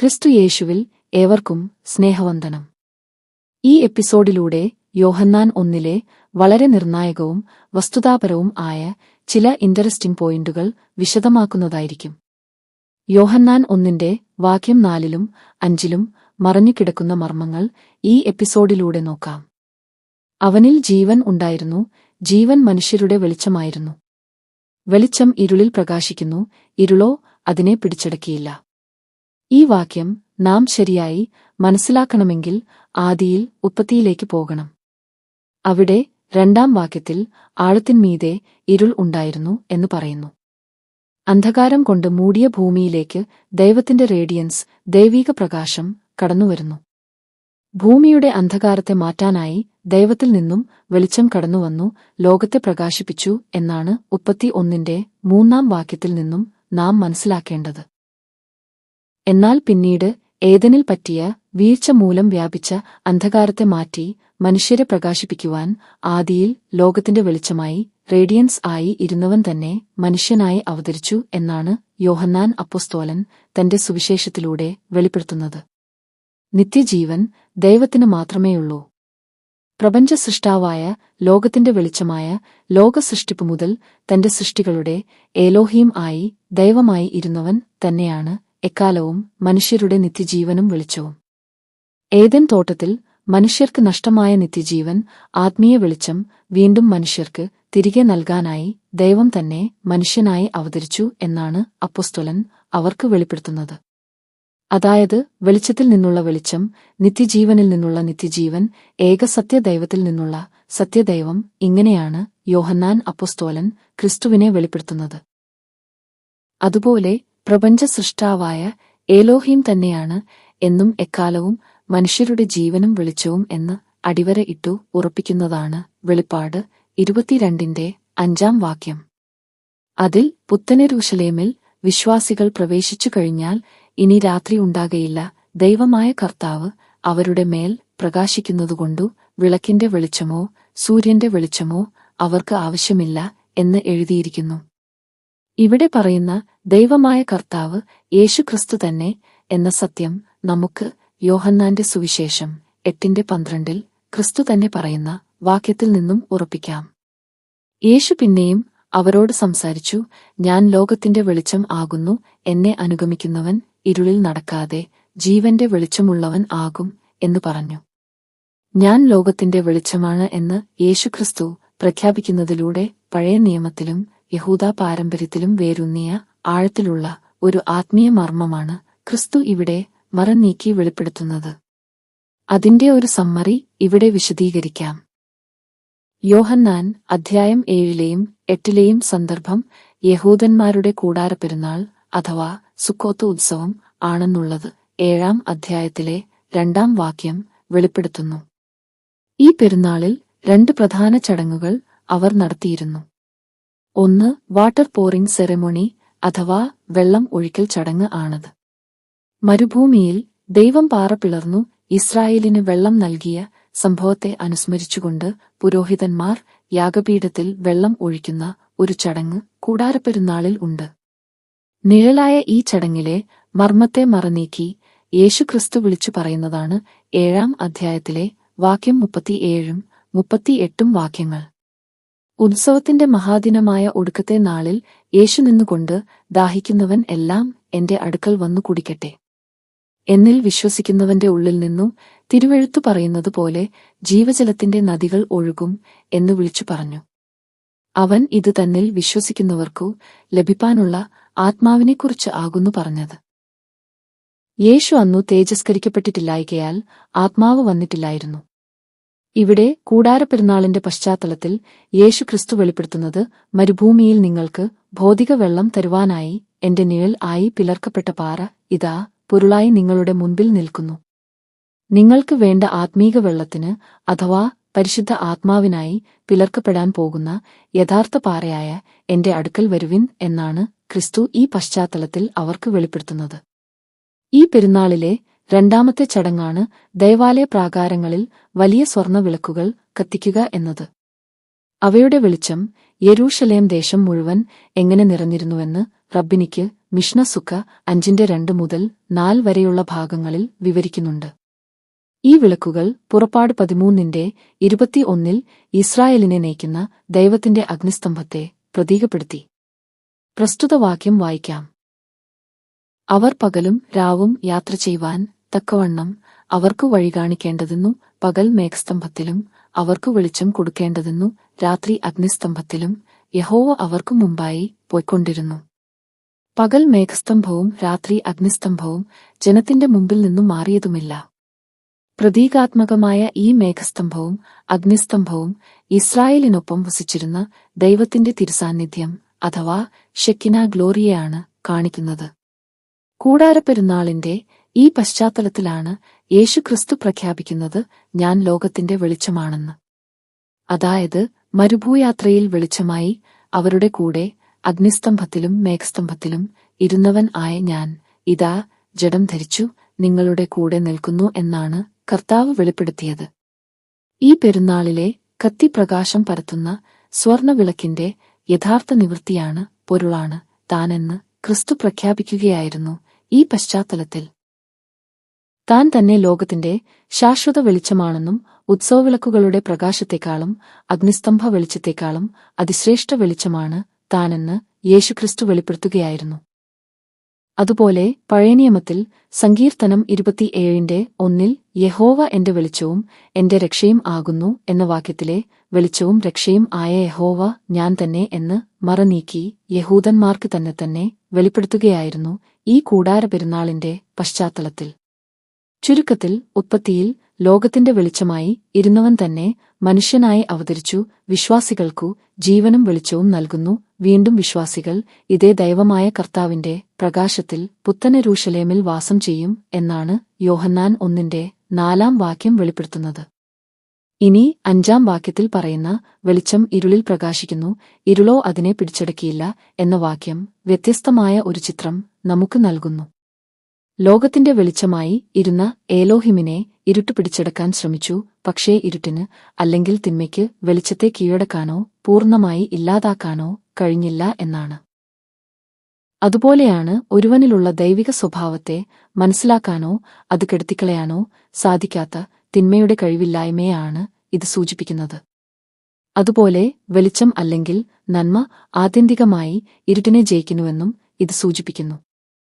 ക്രിസ്തു യേശുവിൽ ഏവർക്കും സ്നേഹവന്ദനം. ഈ എപ്പിസോഡിലൂടെ യോഹന്നാൻ 1-ലെ വളരെ നിർണായകവും വസ്തുതാപരവും ആയ ചില ഇൻട്രസ്റ്റിംഗ് പോയിന്റുകൾ വിശദമാക്കുന്നതായിരിക്കും. യോഹന്നാൻ 1-ന്റെ വാക്യം 4-ലും 5-ലും മറഞ്ഞുകിടക്കുന്ന മർമ്മങ്ങൾ ഈ എപ്പിസോഡിലൂടെ നോക്കാം. അവനിൽ ജീവൻ ഉണ്ടായിരുന്നു, ജീവൻ മനുഷ്യരുടെ വെളിച്ചമായിരുന്നു. വെളിച്ചം ഇരുളിൽ പ്രകാശിക്കുന്നു, ഇരുളോ അതിനെ പിടിച്ചടക്കിയില്ല. ഈ വാക്യം നാം ശരിയായി മനസ്സിലാക്കണമെങ്കിൽ ആദിയിൽ ഉത്പത്തിയിലേക്ക് പോകണം. അവിടെ 2-ാം വാക്യത്തിൽ ആഴത്തിന്മീതെ ഇരുൾ ഉണ്ടായിരുന്നു എന്ന് പറയുന്നു. അന്ധകാരം കൊണ്ട് മൂടിയ ഭൂമിയിലേക്ക് ദൈവത്തിന്റെ റേഡിയൻസ്, ദൈവീക പ്രകാശം കടന്നുവരുന്നു. ഭൂമിയുടെ അന്ധകാരത്തെ മാറ്റാനായി ദൈവത്തിൽ നിന്നും വെളിച്ചം കടന്നുവന്നു, ലോകത്തെ പ്രകാശിപ്പിച്ചു എന്നാണ് ഉത്പത്തി 1-ന്റെ 3-ാം വാക്യത്തിൽ നിന്നും നാം മനസ്സിലാക്കേണ്ടത്. എന്നാൽ പിന്നീട് ഏദനിൽ പറ്റിയ വീഴ്ച മൂലം വ്യാപിച്ച അന്ധകാരത്തെ മാറ്റി മനുഷ്യരെ പ്രകാശിപ്പിക്കുവാൻ ആദിയിൽ ലോകത്തിന്റെ വെളിച്ചമായി, റേഡിയൻസ് ആയി ഇരുന്നവൻ തന്നെ മനുഷ്യനായി അവതരിച്ചു എന്നാണ് യോഹന്നാൻ അപ്പോസ്തലൻ തന്റെ സുവിശേഷത്തിലൂടെ വെളിപ്പെടുത്തുന്നത്. നിത്യജീവൻ ദൈവത്തിന് മാത്രമേയുള്ളൂ. പ്രപഞ്ച സൃഷ്ടാവായ ലോകത്തിന്റെ വെളിച്ചമായ ലോകസൃഷ്ടിപ്പ് മുതൽ തന്റെ സൃഷ്ടികളുടെ ഏലോഹീം ആയി ദൈവമായി ഇരുന്നവൻ തന്നെയാണ് എക്കാലവും മനുഷ്യരുടെ നിത്യജീവനും വെളിച്ചവും. ഏദൻ തോട്ടത്തിൽ മനുഷ്യർക്ക് നഷ്ടമായ നിത്യജീവൻ, ആത്മീയ വെളിച്ചം വീണ്ടും മനുഷ്യർക്ക് തിരികെ നൽകാനായി ദൈവം തന്നെ മനുഷ്യനായി അവതരിച്ചു എന്നാണ് അപ്പോസ്തലൻ അവർക്ക് വെളിപ്പെടുത്തുന്നത്. അതായത് വെളിച്ചത്തിൽ നിന്നുള്ള വെളിച്ചം, നിത്യജീവനിൽ നിന്നുള്ള നിത്യജീവൻ, ഏകസത്യദൈവത്തിൽ നിന്നുള്ള സത്യദൈവം. ഇങ്ങനെയാണ് യോഹന്നാൻ അപ്പോസ്തലൻ ക്രിസ്തുവിനെ വെളിപ്പെടുത്തുന്നത്. അതുപോലെ പ്രപഞ്ച സൃഷ്ടാവായ ഏലോഹീം തന്നെയാണ് എന്നും എക്കാലവും മനുഷ്യരുടെ ജീവനും വെളിച്ചവും എന്ന് അടിവര ഇട്ടു ഉറപ്പിക്കുന്നതാണ് വെളിപ്പാട് 22-ന്റെ 5-ാം വാക്യം. അതിൽ പുത്തനെരുശലേമിൽ വിശ്വാസികൾ പ്രവേശിച്ചു കഴിഞ്ഞാൽ ഇനി രാത്രി ഉണ്ടാകയില്ല, ദൈവമായ കർത്താവ് അവരുടെ മേൽ പ്രകാശിക്കുന്നതുകൊണ്ടു വിളക്കിന്റെ വെളിച്ചമോ സൂര്യന്റെ വെളിച്ചമോ അവർക്ക് ആവശ്യമില്ല എന്ന് എഴുതിയിരിക്കുന്നു. ഇവിടെ പറയുന്ന ദൈവമായ കർത്താവ് യേശുക്രിസ്തു തന്നെ എന്ന സത്യം നമുക്ക് യോഹന്നാന്റെ സുവിശേഷം 8-12 ക്രിസ്തു തന്നെ പറയുന്ന വാക്യത്തിൽ നിന്നും ഉറപ്പിക്കാം. യേശു പിന്നെയും അവരോട് സംസാരിച്ചു, ഞാൻ ലോകത്തിന്റെ വെളിച്ചം ആകുന്നു, എന്നെ അനുഗമിക്കുന്നവൻ ഇരുളിൽ നടക്കാതെ ജീവന്റെ വെളിച്ചമുള്ളവൻ ആകും എന്ന് പറഞ്ഞു. ഞാൻ ലോകത്തിന്റെ വെളിച്ചമാണ് എന്ന് യേശുക്രിസ്തു പ്രഖ്യാപിക്കുന്നതിലൂടെ പഴയ നിയമത്തിലും യഹൂദ പാരമ്പര്യത്തിലും വേരൂന്നിയ ആഴത്തിലുള്ള ഒരു ആത്മീയ മർമ്മമാണ് ക്രിസ്തു ഇവിടെ മറനീക്കി വെളിപ്പെടുത്തുന്നത്. അതിന്റെ ഒരു സമ്മറി ഇവിടെ വിശദീകരിക്കാം. യോഹന്നാൻ അധ്യായം 7-ലെയും 8-ലെയും സന്ദർഭം യഹൂദന്മാരുടെ കൂടാരപ്പെരുന്നാൾ അഥവാ സുക്കോത്ത് ഉത്സവം ആണെന്നുള്ളത് 7-ാം അധ്യായത്തിലെ 2-ാം വാക്യം വെളിപ്പെടുത്തുന്നു. ഈ പെരുന്നാളിൽ 2 പ്രധാന ചടങ്ങുകൾ അവർ നടത്തിയിരുന്നു. ഒന്ന് വാട്ടർ പോറിംഗ് സെറമോണി അഥവാ വെള്ളം ഒഴിക്കൽ ചടങ്ങ് ആണത്. മരുഭൂമിയിൽ ദൈവം പാറ പിളർന്നു ഇസ്രായേലിന് വെള്ളം നൽകിയ സംഭവത്തെ അനുസ്മരിച്ചുകൊണ്ട് പുരോഹിതന്മാർ യാഗപീഠത്തിൽ വെള്ളം ഒഴിക്കുന്ന ഒരു ചടങ്ങ് കൂടാരപ്പെരുന്നാളിൽ ഉണ്ട്. നിഴലായ ഈ ചടങ്ങിലെ മർമ്മത്തെ മറനീക്കി യേശുക്രിസ്തു വിളിച്ചു പറയുന്നതാണ് 7-ാം അധ്യായത്തിലെ വാക്യം 37-ഉം 38-ഉം വാക്യങ്ങൾ. ഉത്സവത്തിന്റെ മഹാദിനമായ ഒടുക്കത്തെ നാളിൽ യേശു നിന്നുകൊണ്ട്, ദാഹിക്കുന്നവൻ എല്ലാം എന്റെ അടുക്കൽ വന്നു കുടിക്കട്ടെ, എന്നിൽ വിശ്വസിക്കുന്നവന്റെ ഉള്ളിൽ നിന്നും തിരുവെഴുത്തു പറയുന്നതുപോലെ ജീവജലത്തിന്റെ നദികൾ ഒഴുകും എന്ന് വിളിച്ചു പറഞ്ഞു. അവൻ ഇത് തന്നിൽ വിശ്വസിക്കുന്നവർക്കു ലഭിപ്പാനുള്ള ആത്മാവിനെക്കുറിച്ച് ആകുന്നു പറഞ്ഞത്. യേശു അന്നു തേജസ്കരിക്കപ്പെട്ടിട്ടില്ലായ്കയാൽ ആത്മാവ് വന്നിട്ടില്ലായിരുന്നു. ഇവിടെ കൂടാരപ്പെരുന്നാളിന്റെ പശ്ചാത്തലത്തിൽ യേശു ക്രിസ്തു വെളിപ്പെടുത്തുന്നത്, മരുഭൂമിയിൽ നിങ്ങൾക്ക് ഭൗതിക വെള്ളം തരുവാനായി എന്റെ നിഴൽ ആയി പിളർക്കപ്പെട്ട പാറ ഇതാ പൊരുളായി നിങ്ങളുടെ മുൻപിൽ നിൽക്കുന്നു. നിങ്ങൾക്ക് വേണ്ട ആത്മീക വെള്ളത്തിന് അഥവാ പരിശുദ്ധ ആത്മാവിനായി പിളർക്കപ്പെടാൻ പോകുന്ന യഥാർത്ഥ പാറയായ എന്റെ അടുക്കൽ വരുവിൻ എന്നാണ് ക്രിസ്തു ഈ പശ്ചാത്തലത്തിൽ അവർക്ക് വെളിപ്പെടുത്തുന്നത്. ഈ പെരുന്നാളിലെ 2-ാമത്തെ ചടങ്ങാണ് ദൈവാലയ പ്രാകാരങ്ങളിൽ വലിയ സ്വർണ്ണ വിളക്കുകൾ കത്തിക്കുക എന്നത്. അവയുടെ വെളിച്ചം യെരൂശലേം ദേശം മുഴുവൻ എങ്ങനെ നിറഞ്ഞിരുന്നുവെന്ന് റബ്ബിനിക്ക് മിഷ്ന സുക്ക 5:2-4 വരെയുള്ള ഭാഗങ്ങളിൽ വിവരിക്കുന്നുണ്ട്. ഈ വിളക്കുകൾ പുറപ്പാട് 13:21 ഇസ്രായേലിനെ നയിക്കുന്ന ദൈവത്തിന്റെ അഗ്നിസ്തംഭത്തെ പ്രതീകപ്പെടുത്തി. പ്രസ്തുത വാക്യം വായിക്കാം. അവർ പകലും രാവും യാത്ര ചെയ്യുവാൻ തക്കവണ്ണം അവർക്കു വഴി കാണിക്കേണ്ടതെന്നു പകൽ മേഘസ്തംഭത്തിലും അവർക്കു വെളിച്ചം കൊടുക്കേണ്ടതെന്നു രാത്രി അഗ്നിസ്തംഭത്തിലും യഹോവ അവർക്കു മുമ്പായി പോയിക്കൊണ്ടിരുന്നു. പകൽ മേഘസ്തംഭവും രാത്രി അഗ്നിസ്തംഭവും ജനത്തിന്റെ മുമ്പിൽ നിന്നും മാറിയതുമില്ല. പ്രതീകാത്മകമായ ഈ മേഘസ്തംഭവും അഗ്നിസ്തംഭവും ഇസ്രായേലിനൊപ്പം വസിച്ചിരുന്ന ദൈവത്തിന്റെ തിരുസാന്നിധ്യം അഥവാ ഷെക്കിന ഗ്ലോറിയെയാണ് കാണിക്കുന്നത്. കൂടാരപ്പെരുന്നാളിന്റെ ഈ പശ്ചാത്തലത്തിലാണ് യേശുക്രിസ്തു പ്രഖ്യാപിക്കുന്നത്, ഞാൻ ലോകത്തിന്റെ വെളിച്ചമാണെന്ന്. അതായത് മരുഭൂയാത്രയിൽ വെളിച്ചമായി അവരുടെ കൂടെ അഗ്നിസ്തംഭത്തിലും മേഘസ്തംഭത്തിലും ഇരുന്നവൻ ആയ ഞാൻ ഇതാ ജഡം ധരിച്ചു നിങ്ങളുടെ കൂടെ നിൽക്കുന്നു എന്നാണ് കർത്താവ് വെളിപ്പെടുത്തിയത്. ഈ പെരുന്നാളിലെ കത്തിപ്രകാശം പരത്തുന്ന സ്വർണവിളക്കിന്റെ യഥാർത്ഥ നിവൃത്തിയാണ് പൊരുളാണ് താനെന്ന് ക്രിസ്തു പ്രഖ്യാപിക്കുകയായിരുന്നു. ഈ പശ്ചാത്തലത്തിൽ താൻ തന്നെ ലോകത്തിന്റെ ശാശ്വത വെളിച്ചമാണെന്നും ഉത്സവവിളക്കുകളുടെ പ്രകാശത്തെക്കാളും അഗ്നിസ്തംഭ വെളിച്ചത്തെക്കാളും അതിശ്രേഷ്ഠ വെളിച്ചമാണ് താനെന്ന് യേശുക്രിസ്തു വെളിപ്പെടുത്തുകയായിരുന്നു. അതുപോലെ പഴയനിയമത്തിൽ സങ്കീർത്തനം 27:1 യഹോവ എന്റെ വെളിച്ചവും എന്റെ രക്ഷയും ആകുന്നു എന്ന വാക്യത്തിലെ വെളിച്ചവും രക്ഷയും ആയ യഹോവ ഞാൻ തന്നെ എന്ന് മറനീക്കി യഹൂദന്മാർക്ക് തന്നെ വെളിപ്പെടുത്തുകയായിരുന്നു ഈ കൂടാരപ്പെരുന്നാളിന്റെ പശ്ചാത്തലത്തിൽ. ചുരുക്കത്തിൽ ഉത്പത്തിയിൽ ലോകത്തിന്റെ വെളിച്ചമായി ഇരുന്നവൻ തന്നെ മനുഷ്യനായി അവതരിച്ചു വിശ്വാസികൾക്കു ജീവനും വെളിച്ചവും നൽകുന്നു. വീണ്ടും വിശ്വാസികൾ ഇതേ ദൈവമായ കർത്താവിന്റെ പ്രകാശത്തിൽ പുത്തൻ യെരൂശലേമിൽ വാസം ചെയ്യും എന്നാണ് യോഹന്നാൻ 1:4 വാക്യം വെളിപ്പെടുത്തുന്നത്. ഇനി 5 വാക്യത്തിൽ പറയുന്ന വെളിച്ചം ഇരുളിൽ പ്രകാശിക്കുന്നു, ഇരുളോ അതിനെ പിടിച്ചടക്കിയില്ല എന്ന വാക്യം വ്യത്യസ്തമായ ഒരു ചിത്രം നമുക്ക് നൽകുന്നു. ലോകത്തിന്റെ വെളിച്ചമായി ഇരുന്ന ഏലോഹിമിനെ ഇരുട്ട് പിടിച്ചടക്കാൻ ശ്രമിച്ചു, പക്ഷേ ഇരുട്ടിന് അല്ലെങ്കിൽ തിന്മയ്ക്ക് വെളിച്ചത്തെ കീഴടക്കാനോ പൂർണ്ണമായി ഇല്ലാതാക്കാനോ കഴിഞ്ഞില്ല എന്നാണ്. അതുപോലെയാണ് ഒരുവനിലുള്ള ദൈവിക സ്വഭാവത്തെ മനസ്സിലാക്കാനോ അത് കെടുത്തിക്കളയാനോ സാധിക്കാത്ത തിന്മയുടെ കഴിവില്ലായ്മയാണ് ഇത് സൂചിപ്പിക്കുന്നത്. അതുപോലെ വെളിച്ചം അല്ലെങ്കിൽ നന്മ ആത്യന്തികമായി ഇരുട്ടിനെ ജയിക്കുന്നുവെന്നും ഇത് സൂചിപ്പിക്കുന്നു.